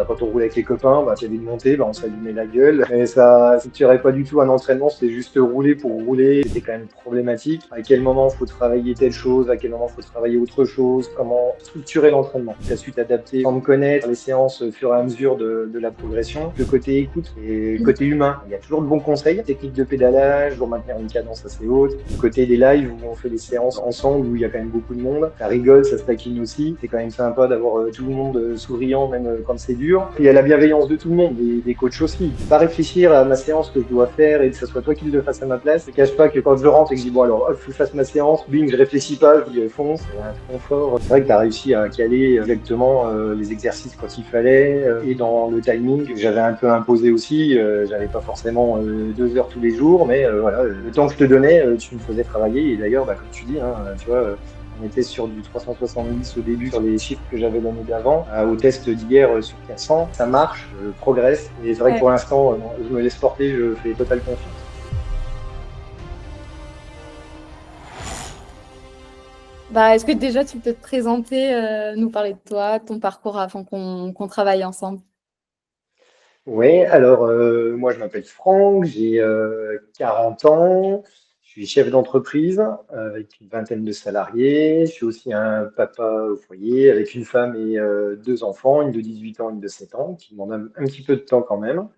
quand on roulait avec les copains, bah, s'il y avait une montée, bah, on s'allumait la gueule. Mais ça structurait pas du tout un entraînement, c'était juste rouler pour rouler. C'était quand même problématique. À quel moment faut travailler telle chose, à quel moment faut travailler autre chose, comment structurer l'entraînement. Tu as su t'adapter sans me connaître les séances au fur et à mesure de la progression. Le côté écoute et le côté humain. Il y a toujours de bons conseils, techniques de pédalage, pour maintenir une cadence assez haute. Le côté des lives où on fait des séances ensemble, où il y a quand même beaucoup de monde. Ça rigole, ça se taquine aussi. C'est quand même sympa d'avoir tout le monde souriant, même quand c'est dur. Puis il y a la bienveillance de tout le monde, des coachs aussi. Pas réfléchir à ma séance que je dois faire et que ce soit toi qui le fasses à ma place. Je ne cache pas que quand je rentre et que je dis bon alors hop, faut que je fasse ma séance, bing, je réfléchis pas, je dis fonce, il y a un confort. C'est vrai que tu as réussi à caler exactement les exercices quand il fallait et dans le timing que j'avais un peu imposé aussi. J'avais pas forcément 2 heures tous les jours, mais voilà, le temps que je te donnais, tu me faisais travailler. Et d'ailleurs, bah, comme tu dis, hein, tu vois, on était sur du 370 au début sur les chiffres que j'avais l'année d'avant. Au test d'hier sur 400, ça marche, je progresse. Et c'est vrai que Ouais. pour l'instant, je me laisse porter, je fais totale confiance. Bah, est-ce que déjà tu peux te présenter, nous parler de toi, de ton parcours avant qu'on travaille ensemble? Oui, alors moi je m'appelle Franck, j'ai 40 ans, je suis chef d'entreprise avec une vingtaine de salariés, je suis aussi un papa au foyer avec une femme et 2 enfants, une de 18 ans, une de 7 ans, qui demandent un petit peu de temps quand même.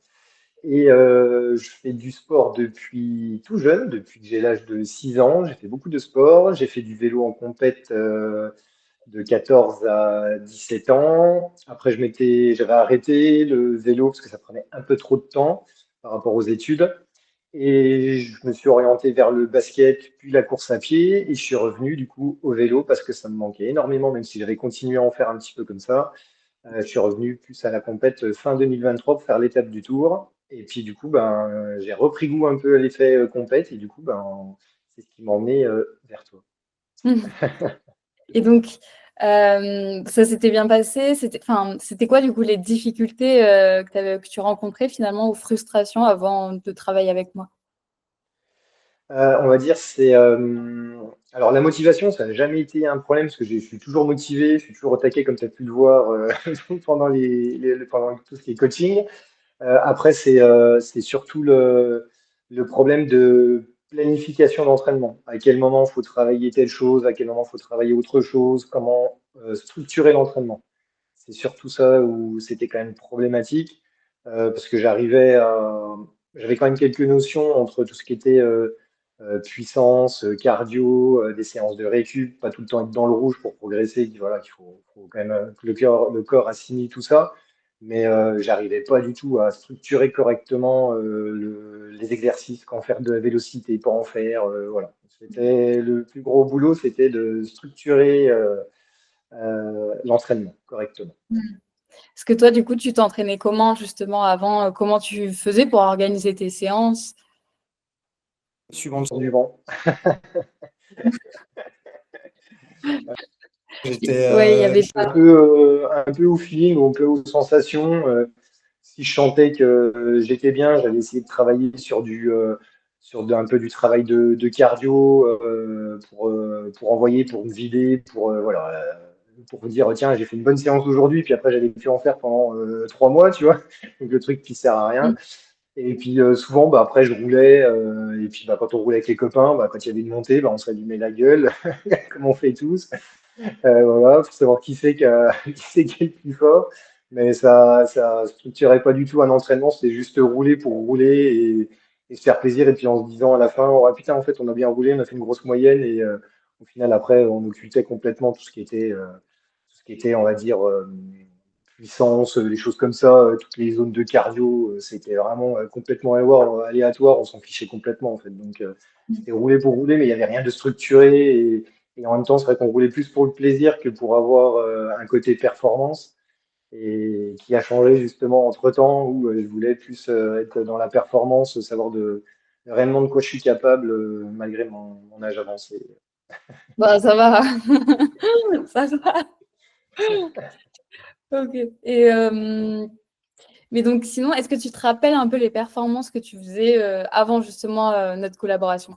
Et je fais du sport depuis tout jeune, depuis que j'ai l'âge de 6 ans. J'ai fait beaucoup de sport. J'ai fait du vélo en compète de 14 à 17 ans. Après, j'avais arrêté le vélo parce que ça prenait un peu trop de temps par rapport aux études. Et je me suis orienté vers le basket, puis la course à pied. Et je suis revenu du coup au vélo parce que ça me manquait énormément, même si j'avais continué à en faire un petit peu comme ça. Je suis revenu plus à la compète fin 2023 pour faire l'étape du Tour. Et puis du coup, ben, j'ai repris goût un peu à l'effet compète et du coup, ben, c'est ce qui m'a emmené vers toi. Et donc, ça s'était bien passé? C'était quoi, du coup, les difficultés que tu rencontrais finalement ou frustrations avant de travailler avec moi? On va dire, alors la motivation, ça n'a jamais été un problème parce que je suis toujours motivé, je suis toujours au taquet comme tu as pu le voir pendant pendant tout ce qui est coaching. Après, c'est surtout le problème de planification d'entraînement. À quel moment il faut travailler telle chose, à quel moment il faut travailler autre chose, comment structurer l'entraînement. C'est surtout ça où c'était quand même problématique, parce que j'avais quand même quelques notions entre tout ce qui était puissance, cardio, des séances de récup, pas tout le temps être dans le rouge pour progresser, voilà, faut quand même que le corps assimile tout ça. Mais j'arrivais pas du tout à structurer correctement les exercices, quand faire de la vélocité, pas en faire, voilà. C'était le plus gros boulot, c'était de structurer l'entraînement correctement. Parce que toi, du coup, tu t'entraînais comment justement avant? Comment tu faisais pour organiser tes séances? Suivant le sens du vent. J'étais Ouais, il y avait j'étais un peu au feeling, un peu aux sensations. Si je sentais que j'étais bien, j'allais essayer de travailler un peu du travail de cardio pour envoyer, pour me vider, voilà, pour vous dire pour dire tiens, j'ai fait une bonne séance aujourd'hui, puis après j'allais plus en faire pendant 3 mois, tu vois. Donc le truc qui sert à rien. pas. Et puis souvent, bah, après, je roulais. Et puis bah, quand on roulait avec les copains, bah, quand il y avait une montée, bah, on s'allumait la gueule, comme on fait tous. Voilà, pour savoir qui c'est qui c'est qui est le plus fort. Mais ça structurait pas du tout un entraînement, c'était juste rouler pour rouler et se faire plaisir. Et puis en se disant à la fin, oh, ah, putain, en fait, on a bien roulé, on a fait une grosse moyenne. Et au final, après, on occultait complètement tout ce qui était, on va dire, puissance, des choses comme ça, toutes les zones de cardio, c'était vraiment complètement aléatoire, on s'en fichait complètement en fait. Donc c'était rouler pour rouler, mais il n'y avait rien de structuré. Et en même temps, c'est vrai qu'on roulait plus pour le plaisir que pour avoir un côté performance. Et qui a changé justement entre-temps, où je voulais plus être dans la performance, savoir réellement de quoi je suis capable malgré mon âge avancé. Bah, ça va. Ça va. Ok. Mais donc, sinon, est-ce que tu te rappelles un peu les performances que tu faisais avant justement notre collaboration?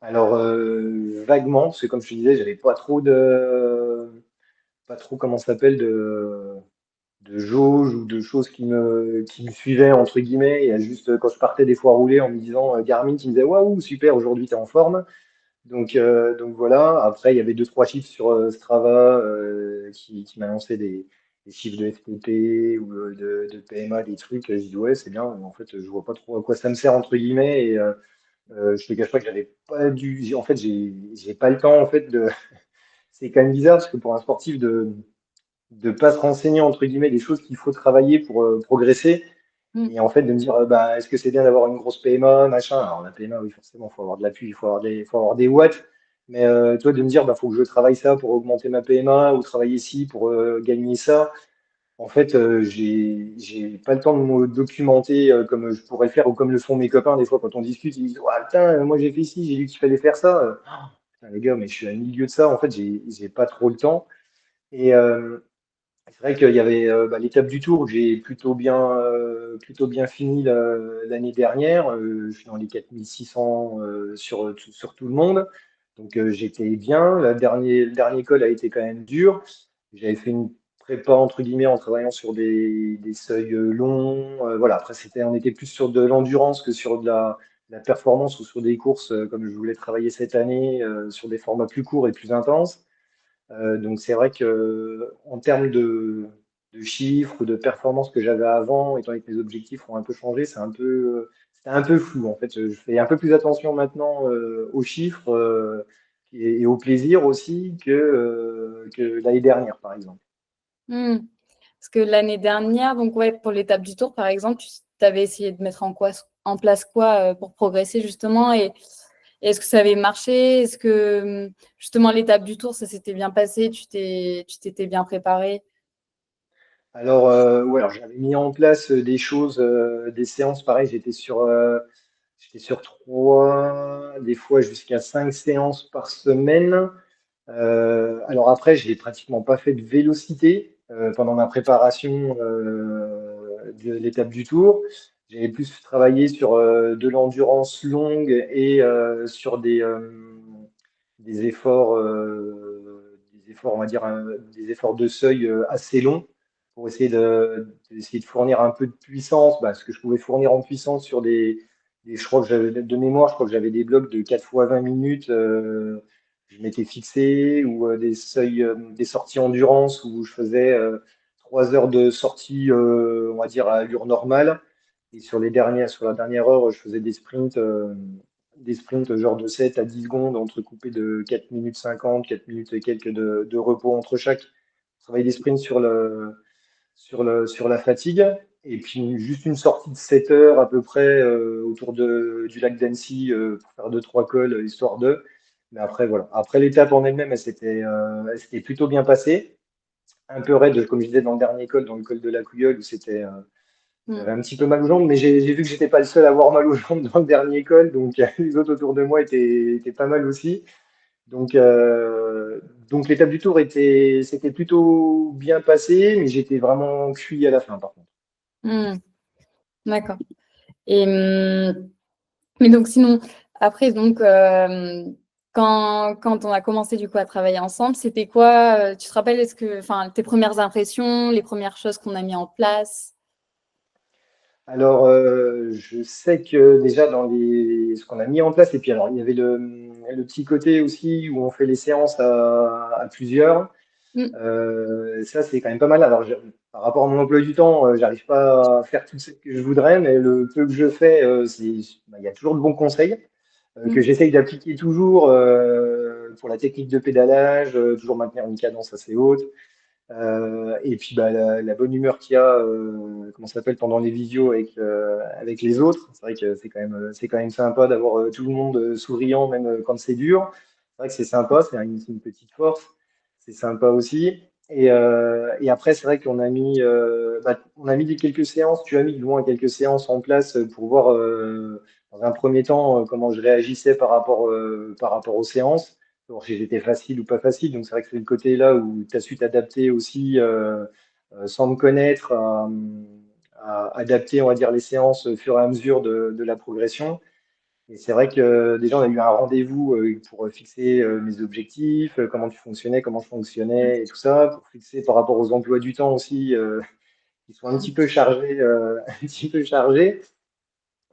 Alors, vaguement, parce que comme je te disais, j'avais pas trop, comment ça s'appelle, de jauge ou de choses qui me suivaient, entre guillemets. Et à juste, quand je partais des fois rouler en me disant, Garmin qui me disait, waouh, super, aujourd'hui, tu es en forme. Donc voilà. Après, il y avait deux, trois chiffres sur Strava qui m'annonçaient des chiffres de FTP ou de PMA, des trucs. J'ai dit, ouais, c'est bien. En fait, je vois pas trop à quoi ça me sert, entre guillemets. Et je te cache pas que j'avais pas dû. En fait, j'ai pas le temps, en fait, de. C'est quand même bizarre parce que pour un sportif de pas se renseigner entre guillemets des choses qu'il faut travailler pour progresser Mm. et en fait de me dire bah est-ce que c'est bien d'avoir une grosse PMA machin. Alors la PMA oui forcément il faut avoir de l'appui, faut avoir des watts, mais toi de me dire bah faut que je travaille ça pour augmenter ma PMA ou travailler ici pour gagner ça. En fait, j'ai pas le temps de me documenter comme je pourrais le faire ou comme le font mes copains des fois quand on discute, ils disent ouais, putain, moi j'ai fait ci, j'ai lu qu'il fallait faire ça. Putain, les gars, mais je suis à milieu de ça, en fait, j'ai pas trop le temps. Et c'est vrai qu'il y avait bah, l'étape du Tour que j'ai plutôt bien fini l'année dernière. Je suis dans les 4600 sur tout le monde. Donc j'étais bien. Le dernier col a été quand même dur. J'avais fait une prépa entre guillemets en travaillant sur des seuils longs. Voilà. Après, on était plus sur de l'endurance que sur de la performance ou sur des courses comme je voulais travailler cette année, sur des formats plus courts et plus intenses. Donc c'est vrai que en termes de chiffres ou de performances que j'avais avant, étant donné que mes objectifs ont un peu changé, c'était un peu flou en fait. Je fais un peu plus attention maintenant aux chiffres et au plaisir aussi que l'année dernière, par exemple. Mm. Parce que l'année dernière, donc ouais, pour l'étape du Tour, par exemple, tu avais essayé de mettre en place quoi pour progresser justement et est-ce que ça avait marché? Est-ce que justement l'étape du Tour, ça s'était bien passé? Tu t'étais bien préparé? Alors, ouais, alors j'avais mis en place des choses, des séances, pareil, j'étais sur trois, des fois jusqu'à cinq séances par semaine. Alors après, j'ai pratiquement pas fait de vélocité pendant ma préparation de l'étape du Tour. J'avais plus travaillé sur de l'endurance longue et sur des efforts, on va dire, des efforts de seuil assez longs pour d'essayer de fournir un peu de puissance, bah, ce que je pouvais fournir en puissance sur je crois que j'avais de mémoire, je crois que j'avais des blocs de 4 fois 20 minutes. Je m'étais fixé ou des sorties endurance où je faisais 3 heures de sortie, on va dire à allure normale. Et sur la dernière heure, je faisais des sprints genre de 7 à 10 secondes, entrecoupés de 4 minutes 50, 4 minutes et quelques de repos entre chaque. Je travaillais des sprints sur la fatigue. Et puis juste une sortie de 7 heures à peu près autour du lac d'Annecy pour faire deux, trois cols, histoire de. Mais après, voilà. Après l'étape en elle-même, elle s'était plutôt bien passée. Un peu raide, comme je disais dans le dernier col, dans le col de la Couilleule, où Mm. j'avais un petit peu mal aux jambes, mais j'ai vu que j'étais pas le seul à avoir mal aux jambes dans le dernier col, donc les autres autour de moi étaient pas mal aussi. Donc, euh, donc l'étape du tour c'était plutôt bien passé, mais j'étais vraiment cuit à la fin, par contre. Mm. D'accord. Et mais donc sinon, après, donc quand on a commencé du coup à travailler ensemble, c'était quoi, tu te rappelles, enfin, tes premières impressions, les premières choses qu'on a mis en place? Alors, je sais que déjà ce qu'on a mis en place, et puis alors il y avait le petit côté aussi où on fait les séances à plusieurs. Mm. Ça, c'est quand même pas mal. Alors, par rapport à mon emploi du temps, j'arrive pas à faire tout ce que je voudrais, mais le peu que je fais, bah, il y a toujours de bons conseils que Mm. j'essaye d'appliquer toujours pour la technique de pédalage, toujours maintenir une cadence assez haute. Et puis bah, la bonne humeur qu'il y a, comment ça s'appelle, pendant les visios avec les autres. C'est vrai que c'est quand même sympa d'avoir tout le monde souriant, même quand c'est dur. C'est vrai que c'est sympa, c'est une petite force. C'est sympa aussi. Et après, c'est vrai qu'on a on a mis quelques séances, tu as mis du moins quelques séances en place pour voir dans un premier temps comment je réagissais par rapport aux séances voir si j'étais facile ou pas facile. Donc c'est vrai que c'est le côté là où tu as su t'adapter aussi sans me connaître, à adapter, on va dire, les séances au fur et à mesure de la progression. Et c'est vrai que déjà, on a eu un rendez-vous pour fixer mes objectifs, comment tu fonctionnais, comment je fonctionnais et tout ça, pour fixer par rapport aux emplois du temps aussi qui sont un petit peu chargés, un petit peu chargés.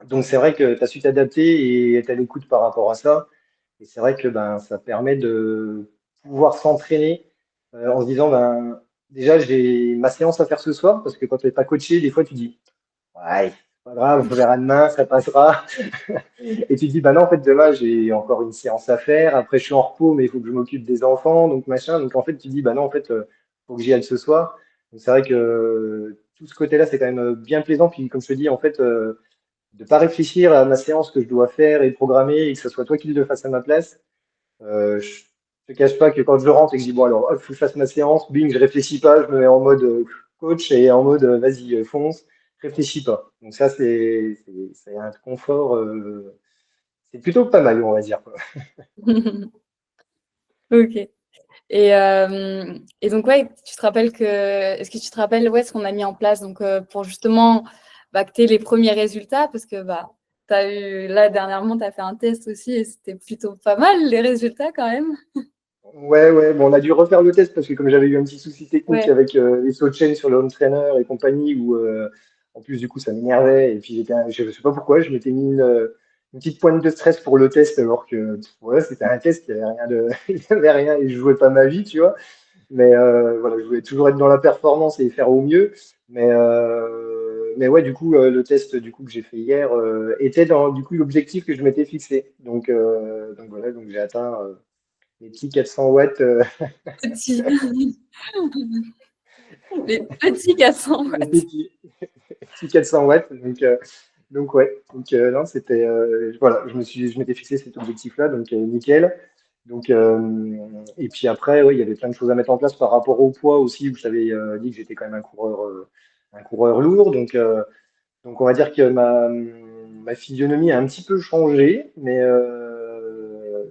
Donc c'est vrai que tu as su t'adapter et être à l'écoute par rapport à ça. Et c'est vrai que ben, ça permet de pouvoir s'entraîner en se disant, ben, déjà, j'ai ma séance à faire ce soir, parce que quand tu n'es pas coaché, des fois, tu dis, ouais, c'est pas grave, on verra demain, ça passera. Et tu te dis, bah non, en fait, demain, j'ai encore une séance à faire. Après, je suis en repos, mais il faut que je m'occupe des enfants, donc machin. Donc, en fait, tu te dis, bah non, en fait, faut que j'y aille ce soir. Donc, c'est vrai que tout ce côté-là, c'est quand même bien plaisant. Puis, comme je te dis, en fait, de pas réfléchir à ma séance que je dois faire et programmer et que ce soit toi qui le fasses à ma place. Je te cache pas que quand je rentre et que je dis bon alors hop, faut que je fasse ma séance, bing, je réfléchis pas, je me mets en mode coach et en mode vas-y fonce, réfléchis pas. Donc ça c'est un confort, c'est plutôt pas mal on va dire quoi. Ok. Et donc, ouais, tu te rappelles est-ce que tu te rappelles ouais, ce qu'on a mis en place donc, pour justement que tu aies les premiers résultats? Parce que là, dernièrement, tu as fait un test aussi et c'était plutôt pas mal les résultats quand même. Ouais, bon, on a dû refaire le test parce que comme j'avais eu un petit souci technique Ouais. avec les sauts de chaîne sur le home trainer et compagnie, où en plus du coup ça m'énervait, et puis je sais pas pourquoi, je m'étais mis une petite pointe de stress pour le test alors que ouais, c'était un test, il y avait rien il y avait rien et je jouais pas ma vie, tu vois. Mais voilà, je voulais toujours être dans la performance et faire au mieux. Mais ouais, du coup, le test du coup que j'ai fait hier était dans du coup l'objectif que je m'étais fixé. Donc voilà, donc j'ai atteint les petits 400 watts. Petits. Les petits 400 Les watts. petits 400 watts. Donc ouais. Non, c'était voilà, je m'étais fixé cet objectif-là, donc nickel. Donc et puis après, ouais, il y avait plein de choses à mettre en place par rapport au poids aussi, où je t'avais dit que j'étais quand même un coureur lourd. Donc on va dire que ma physionomie a un petit peu changé, mais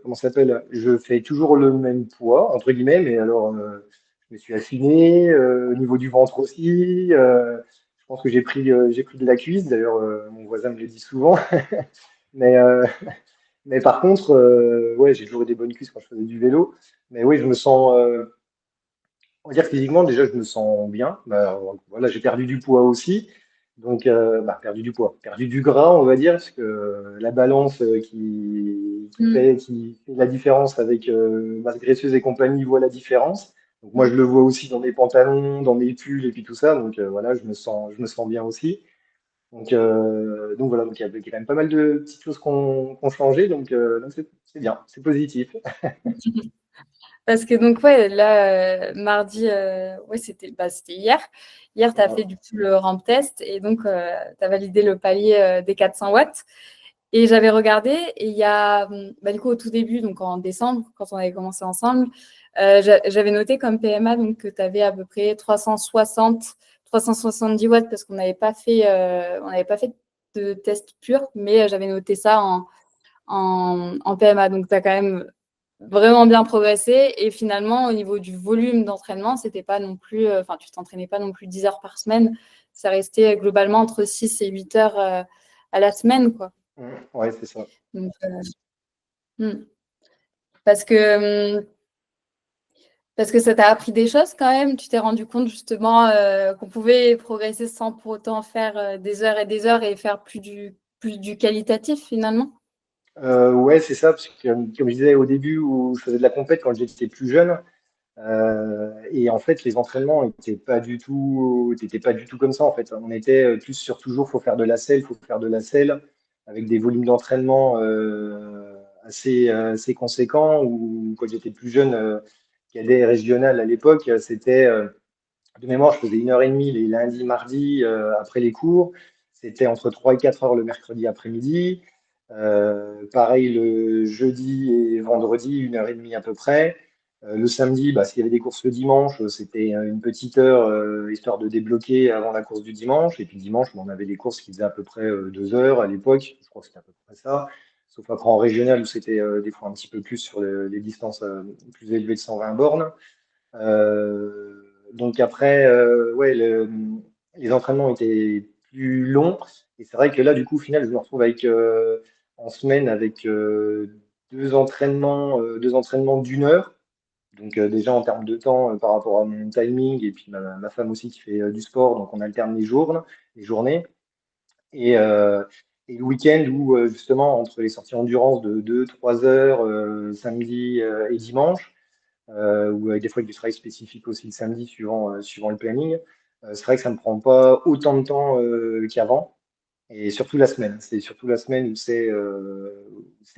comment ça s'appelle? Je fais toujours le même poids, entre guillemets, mais alors je me suis affiné, au niveau du ventre aussi. Je pense que j'ai pris de la cuisse, d'ailleurs mon voisin me le dit souvent. Mais, euh, mais par contre, ouais, j'ai toujours eu des bonnes cuisses quand je faisais du vélo. Mais oui, je me sens, on va dire que physiquement, déjà, je me sens bien. Bah, voilà, j'ai perdu du poids aussi. Donc, bah, perdu du poids, perdu du gras, on va dire, parce que la balance Mm. qui fait la différence avec masse graisseuse et compagnie voit la différence. Donc, moi, je le vois aussi dans mes pantalons, dans mes pulls et puis tout ça. Donc, voilà, je me sens bien aussi. Donc voilà, donc il y avait quand même pas mal de petites choses qu'on changé. Donc c'est bien, c'est positif. Parce que donc, ouais, là, mardi, ouais, c'était hier. Hier, tu as fait Voilà. du coup le ramp test et donc, tu as validé le palier des 400 watts. Et j'avais regardé et il y a, du coup, au tout début, donc en décembre, quand on avait commencé ensemble, j'avais noté comme PMA donc, que tu avais à peu près 370 watts parce on n'avait pas fait de test pur, mais j'avais noté ça en PMA. Donc, tu as quand même vraiment bien progressé. Et finalement, au niveau du volume d'entraînement, c'était pas non plus, tu t'entraînais pas non plus 10 heures par semaine. Ça restait globalement entre 6 et 8 heures à la semaine, quoi. Ouais, c'est ça. Donc, hmm. Parce que, parce que ça t'a appris des choses quand même. Tu t'es rendu compte justement qu'on pouvait progresser sans pour autant faire des heures et des heures et faire plus du qualitatif finalement. Ouais, c'est ça, parce que comme je disais au début où je faisais de la compète quand j'étais plus jeune, et en fait les entraînements étaient pas du tout comme ça en fait. On était plus sur toujours faut faire de la selle, faut faire de la selle, avec des volumes d'entraînement assez conséquents. Ou quand j'étais plus jeune, cadet régional à l'époque, c'était de mémoire, je faisais 1 heure et demie les lundis, mardis après les cours. C'était entre 3 et 4 heures le mercredi après-midi. Pareil le jeudi et vendredi, 1 heure et demie à peu près. Le samedi, bah, s'il y avait des courses le dimanche, c'était une petite heure histoire de débloquer avant la course du dimanche. Et puis dimanche, bah, on avait des courses qui faisaient à peu près 2 heures à l'époque. Je crois que c'était à peu près ça. Sauf après en régional où c'était des fois un petit peu plus sur les distances plus élevées de 120 bornes. Donc après, ouais, les entraînements étaient plus longs. Et c'est vrai que là, du coup, au final, je me retrouve en semaine avec deux entraînements d'1 heure. Donc déjà en termes de temps par rapport à mon timing et puis ma femme aussi qui fait du sport, donc on alterne les journées. Et, euh, et le week-end où justement entre les sorties endurance de 2, 3 heures samedi et dimanche, ou des fois avec du travail spécifique aussi le samedi suivant le planning, c'est vrai que ça ne me prend pas autant de temps qu'avant. Et surtout la semaine. C'est surtout la semaine où c'est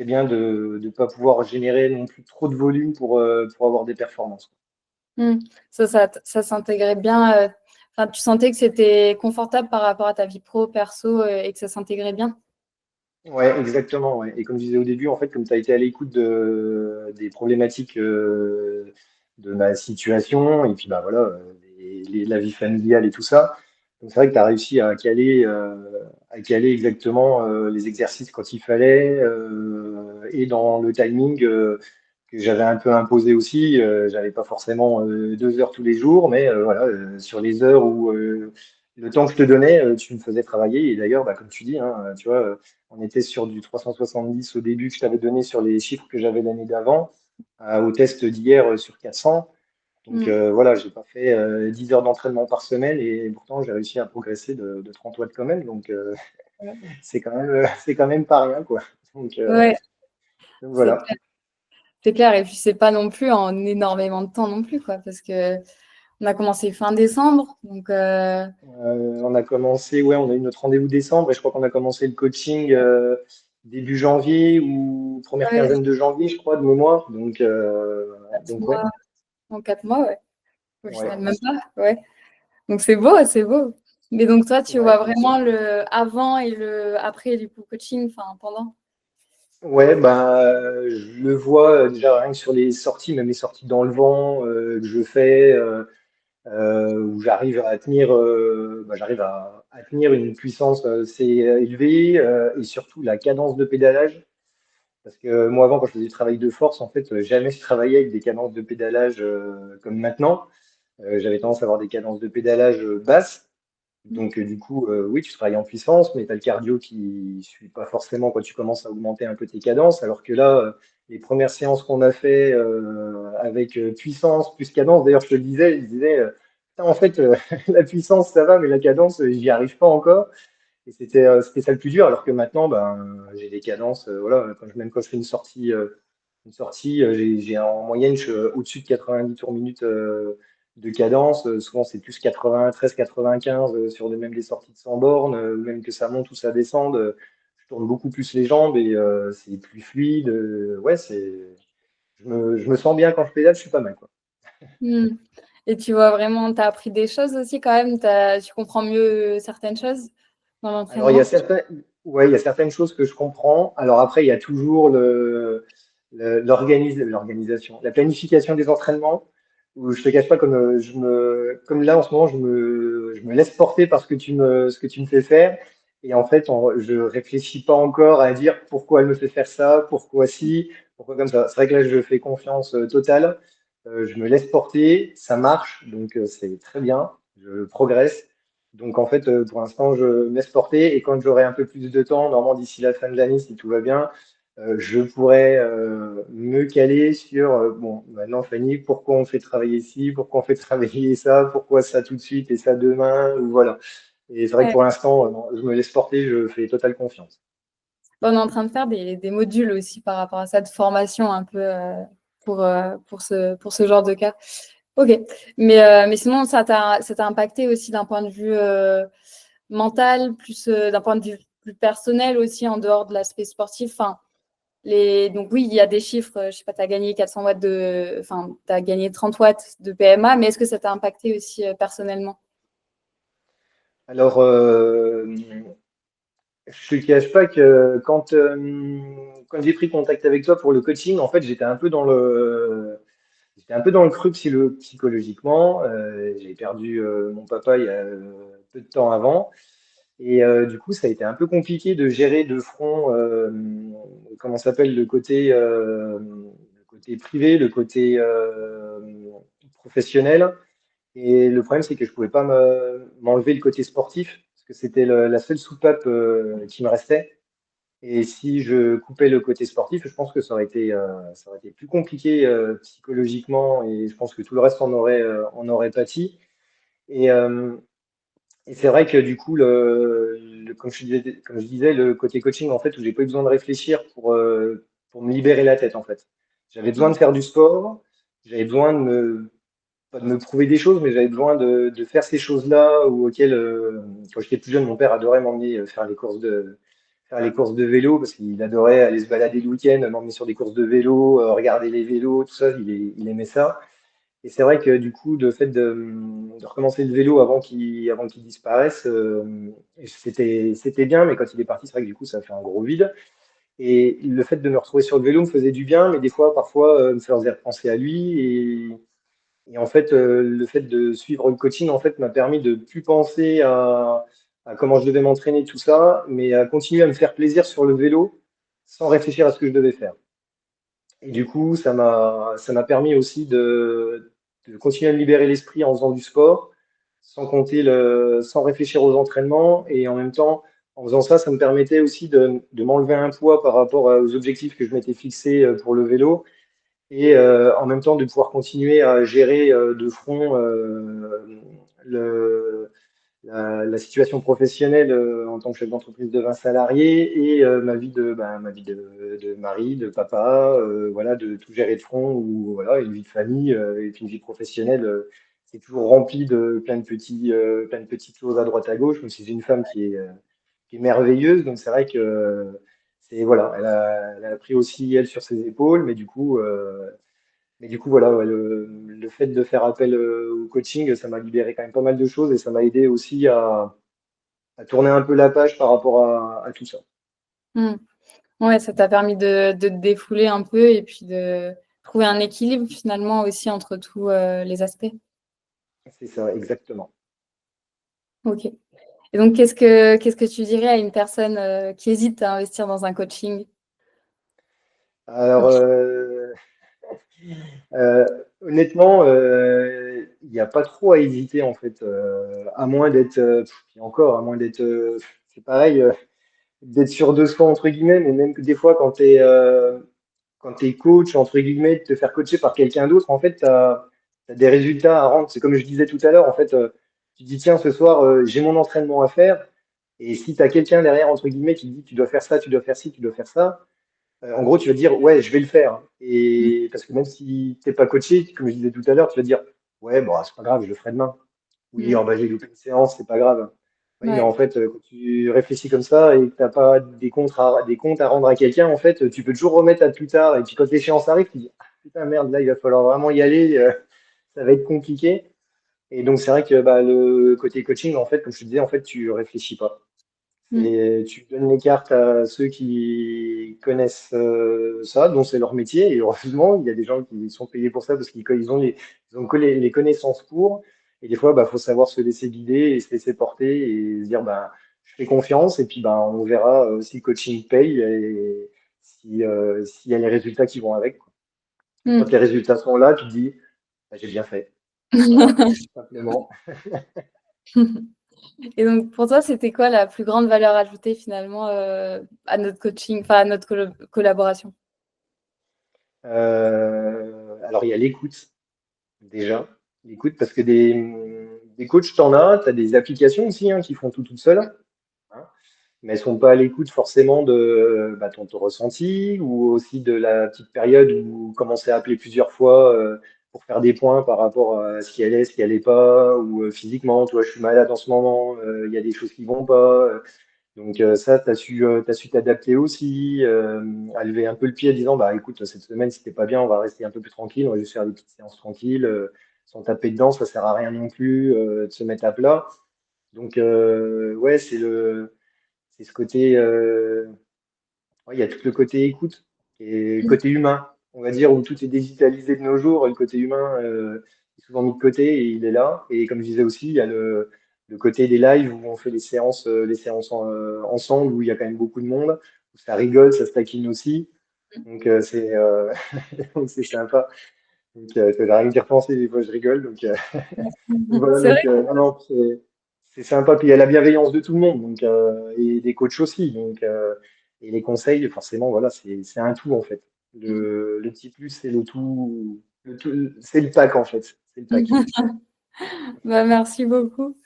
bien de ne pas pouvoir générer non plus trop de volume pour avoir des performances. Hmm. Ça s'intégrait bien. Enfin, tu sentais que c'était confortable par rapport à ta vie pro, perso, et que ça s'intégrait bien. Ouais, exactement. Ouais. Et comme je disais au début, en fait, comme tu as été à l'écoute des problématiques de ma situation, et puis bah voilà, la vie familiale et tout ça, donc c'est vrai que tu as réussi à caler exactement les exercices quand il fallait, et dans le timing que j'avais un peu imposé aussi. J'avais pas forcément 2 heures tous les jours, mais voilà, sur les heures où le temps que je te donnais, tu me faisais travailler. Et d'ailleurs, bah, comme tu dis, hein, tu vois. On était sur du 370 au début que je t'avais donné sur les chiffres que j'avais l'année d'avant, au test d'hier sur 400. Donc Hmm. voilà, j'ai pas fait 10 heures d'entraînement par semaine et pourtant j'ai réussi à progresser de 30 watts quand même. Donc c'est quand même pas rien quoi. Donc, euh, Ouais, donc c'est voilà. clair. C'est clair. Et puis, c'est pas non plus en énormément de temps non plus, quoi, parce que on a commencé fin décembre. Donc, On a commencé, ouais, on a eu notre rendez-vous décembre et je crois qu'on a commencé le coaching début janvier ou première ouais, quinzaine de janvier, je crois, de mémoire. Donc, 4 ouais, mois, en 4 mois, ouais. Au ouais, final, même pas. Ouais. Donc, c'est beau, c'est beau. Mais donc, toi, tu vois ouais. vraiment le avant et le après, du coup, coaching, enfin, pendant. Ouais, bah, je le vois déjà rien que sur les sorties, même les sorties dans le vent que je fais, où j'arrive à tenir une puissance assez élevée et surtout la cadence de pédalage. Parce que moi, avant, quand je faisais du travail de force, en fait, jamais je travaillais avec des cadences de pédalage comme maintenant. J'avais tendance à avoir des cadences de pédalage basses. Donc, du coup, oui, tu travailles en puissance, mais tu as le cardio qui ne suit pas forcément quand tu commences à augmenter un peu tes cadences. Alors que là, les premières séances qu'on a fait avec puissance plus cadence, d'ailleurs, je disais, putain, en fait, la puissance, ça va, mais la cadence, j'y arrive pas encore. Et c'était ça le plus dur. Alors que maintenant, ben, j'ai des cadences, voilà, même quand je fais une sortie, j'ai en moyenne au-dessus de 90 tours minutes de cadence. Souvent, c'est plus 93, 95 même des sorties de 100 bornes, ou même que ça monte ou ça descende. Je tourne beaucoup plus les jambes et c'est plus fluide. Ouais, je me sens bien quand je pédale, je suis pas mal, quoi. Hmm. Et tu vois vraiment, tu as appris des choses aussi quand même, tu comprends mieux certaines choses dans Alors, il y a l'entraînement. ouais, il y a certaines choses que je comprends. Alors après, il y a toujours l'organisation, la planification des entraînements, où je te cache pas, comme là en ce moment, je me laisse porter par ce que tu me fais faire. Et en fait, je réfléchis pas encore à dire pourquoi elle me fait faire ça, pourquoi si, pourquoi comme ça. C'est vrai que là, je fais confiance totale. Je me laisse porter, ça marche, donc c'est très bien, je progresse. Donc en fait, pour l'instant, je me laisse porter et quand j'aurai un peu plus de temps, normalement d'ici la fin de l'année, si tout va bien, je pourrais me caler sur, bon, maintenant Fanny, pourquoi on fait travailler ci, pourquoi on fait travailler ça, pourquoi ça tout de suite et ça demain, ou voilà. Et c'est vrai que Ouais. pour l'instant, non, je me laisse porter, je fais totale confiance. On est en train de faire des modules aussi par rapport à ça, de formation un peu pour ce genre de cas. Ok. Mais sinon, ça t'a impacté aussi d'un point de vue mental, plus d'un point de vue plus personnel aussi, en dehors de l'aspect sportif. Enfin, donc oui, il y a des chiffres, je sais pas, tu as gagné 400 watts enfin, tu as gagné 30 watts de PMA, mais est-ce que ça t'a impacté aussi personnellement? Alors, je ne te cache pas que quand j'ai pris contact avec toi pour le coaching, en fait, j'étais un peu dans le creux psychologiquement. J'ai perdu mon papa il y a peu de temps avant. Et du coup, ça a été un peu compliqué de gérer de front, comment ça s'appelle, le côté privé, le côté professionnel. Et le problème, c'est que je pouvais pas m'enlever le côté sportif, parce que c'était la seule soupape qui me restait. Et si je coupais le côté sportif, je pense que ça aurait été plus compliqué psychologiquement et je pense que tout le reste en aurait pâti. Et, euh, et c'est vrai que du coup, comme je disais, le côté coaching, en fait, où j'ai pas eu besoin de réfléchir pour me libérer la tête, en fait. J'avais besoin de faire du sport, j'avais besoin pas de me prouver des choses, mais j'avais besoin de faire ces choses-là auxquelles, quand j'étais plus jeune, mon père adorait m'emmener faire les courses de vélo parce qu'il adorait aller se balader le week-end, m'emmener sur des courses de vélo, regarder les vélos, tout ça, il aimait ça. Et c'est vrai que du coup, le fait de recommencer le vélo avant qu'il disparaisse, c'était bien, mais quand il est parti, c'est vrai que du coup, ça fait un gros vide. Et le fait de me retrouver sur le vélo me faisait du bien, mais des fois, parfois, me faisait repenser à lui. Et en fait, le fait de suivre le coaching, en fait, m'a permis de plus penser à comment je devais m'entraîner, tout ça, mais à continuer à me faire plaisir sur le vélo sans réfléchir à ce que je devais faire. Et du coup, ça m'a permis aussi de continuer à me libérer l'esprit en faisant du sport, sans réfléchir aux entraînements. Et en même temps, en faisant ça, ça me permettait aussi de m'enlever un poids par rapport aux objectifs que je m'étais fixés pour le vélo. Et en même temps, de pouvoir continuer à gérer de front le, la situation professionnelle en tant que chef d'entreprise de 20 salariés et ma vie de mari, de papa, voilà, de tout gérer de front ou voilà, une vie de famille et puis une vie professionnelle. C'est toujours rempli de plein de petites choses à droite à gauche. Mais c'est une femme qui est merveilleuse, donc c'est vrai que c'est voilà, elle a pris aussi elle sur ses épaules, mais du coup, voilà, ouais, le fait de faire appel au coaching, ça m'a libéré quand même pas mal de choses et ça m'a aidé aussi à tourner un peu la page par rapport à tout ça. Mm. Ouais, ça t'a permis de te défouler un peu et puis de trouver un équilibre finalement aussi entre tous les aspects. C'est ça, exactement. Ok. Et donc, qu'est-ce que tu dirais à une personne qui hésite à investir dans un coaching? Alors, honnêtement, il n'y a pas trop à hésiter en fait, à moins d'être, et encore, à moins d'être, c'est pareil, d'être sûr de soi entre guillemets, mais même que des fois quand tu es coach, entre guillemets, de te faire coacher par quelqu'un d'autre, en fait, tu as des résultats à rendre. C'est comme je disais tout à l'heure, en fait, tu dis, tiens, ce soir, j'ai mon entraînement à faire. Et si tu as quelqu'un derrière, entre guillemets, qui te dit, tu dois faire ça, tu dois faire ci, tu dois faire ça, en gros, tu vas dire, ouais, je vais le faire. Et parce que même si t'es pas coaché, comme je disais tout à l'heure, tu vas dire, ouais, bon, c'est pas grave, je le ferai demain. Oui, Mm. oh, bah, j'ai loupé une séance, c'est pas grave. Oui, mais Ouais. en fait, quand tu réfléchis comme ça et que t'as pas des comptes à rendre à quelqu'un, en fait, tu peux toujours remettre à plus tard. Et puis quand l'échéance arrive, tu dis, ah, putain, merde, là, il va falloir vraiment y aller, ça va être compliqué. Et donc, c'est vrai que bah, le côté coaching, en fait, comme je te disais, en fait, tu réfléchis pas. Mm. Tu donnes les cartes à ceux qui connaissent ça, dont c'est leur métier. Et heureusement, il y a des gens qui sont payés pour ça parce ils ont ils ont que les connaissances pour. Et des fois, bah, faut savoir se laisser guider et se laisser porter et se dire, bah, je fais confiance et puis bah, on verra si le coaching paye et s'il y a les résultats qui vont avec, quoi. Et quand Mm. les résultats sont là, tu te dis, bah, j'ai bien fait. Voilà, simplement. Et donc, pour toi, c'était quoi la plus grande valeur ajoutée finalement à notre coaching, enfin à notre collaboration? Alors, il y a l'écoute. Déjà, l'écoute, parce que des coachs, tu as des applications aussi hein, qui font tout toutes seules, hein, mais elles sont pas à l'écoute forcément de bah, ton ressenti ou aussi de la petite période où commencer à appeler plusieurs fois pour faire des points par rapport à ce qui allait, ce qui allait pas, ou physiquement, toi, je suis malade en ce moment, il y a des choses qui vont pas. Donc ça, t'as su t'adapter aussi, à lever un peu le pied en disant, bah écoute, cette semaine, c'était pas bien, on va rester un peu plus tranquille, on va juste faire des petites séances tranquilles, sans taper dedans, ça sert à rien non plus de se mettre à plat. Donc ouais, c'est ce côté, ouais, il y a tout le côté écoute et le côté humain, on va dire, où tout est digitalisé de nos jours, le côté humain est souvent mis de côté et il est là. Et comme je disais aussi, il y a le côté des lives où on fait les séances ensemble, où il y a quand même beaucoup de monde, où ça rigole, ça se taquine aussi. Donc donc c'est sympa. Donc ça n'a rien d'y repenser, des fois je rigole. Donc voilà, C'est vrai. non, non, c'est sympa. Puis il y a la bienveillance de tout le monde, donc et des coachs aussi. Donc Et les conseils, forcément, voilà, c'est un tout en fait. Le petit plus, c'est c'est le pack en fait. C'est le pack. Bah, merci beaucoup.